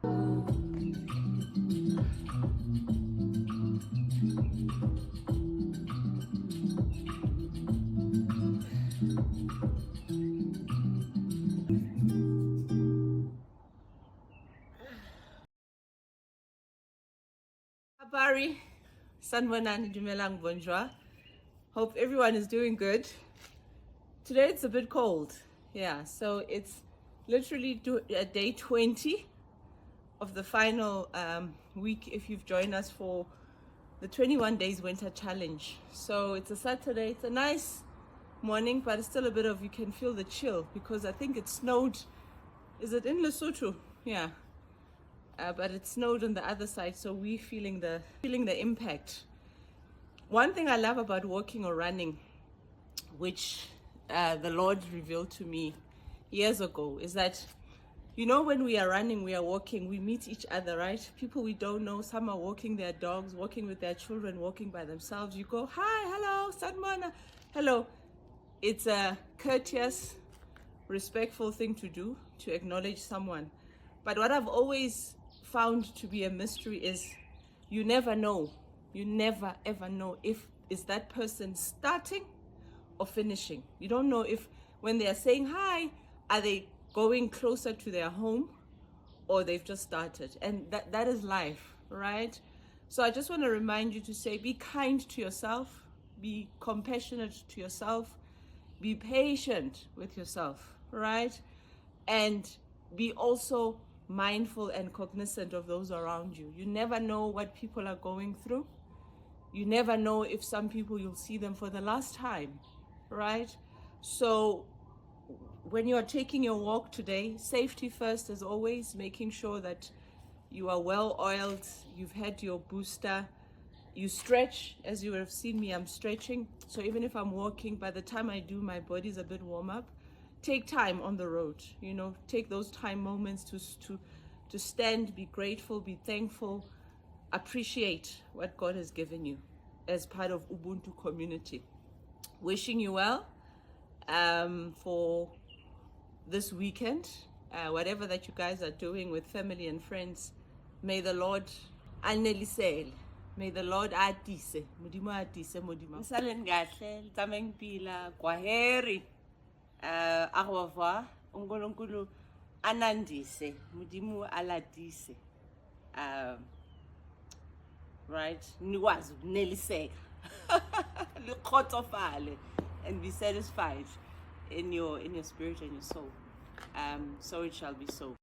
Habari, sanwanani dumelang bonjour. Hope everyone is doing good. Today it's a bit cold. Yeah, so it's literally day 20 of the final week if you've joined us for the 21 days winter challenge. So it's a Saturday, it's a nice morning, but it's still a bit of, you can feel the chill because I think it snowed. Is it in Lesotho? Yeah. But it snowed on the other side, so we're feeling the impact. One thing I love about walking or running, which the Lord revealed to me years ago, is that, you know, when we are running, we are walking, we meet each other, right? People we don't know, some are walking their dogs, walking with their children, walking by themselves. You go, hi, hello, Sanmana, hello. It's a courteous, respectful thing to do, to acknowledge someone. But what I've always found to be a mystery is you never know, you never ever know if is that person starting or finishing. You don't know if when they are saying hi, are they going closer to their home or they've just started. And that is life, right? So I just want to remind you to say, be kind to yourself, be compassionate to yourself, be patient with yourself, right? And be also mindful and cognizant of those around you. You never know what people are going through. You never know if some people you'll see them for the last time, right? So when you are taking your walk today, safety first as always, making sure that you are well oiled, you've had your booster, you stretch. As you have seen me, I'm stretching. So even if I'm walking, by the time I do, my body's a bit warm up. Take time on the road, you know, take those time moments to stand, be grateful, be thankful, appreciate what God has given you as part of Ubuntu community. Wishing you well for this weekend, whatever that you guys are doing with family and friends. May the Lord anelisele. May the Lord atise. Modimo atise modimo. Salen gahle, tsameng pila, kwaheri. Au revoir. Unkulunkulu anandise. Modimo alatise. Right? Nikwazi ukuneliseka. Likhotsofale and be satisfied in your spirit and your soul. So it shall be so.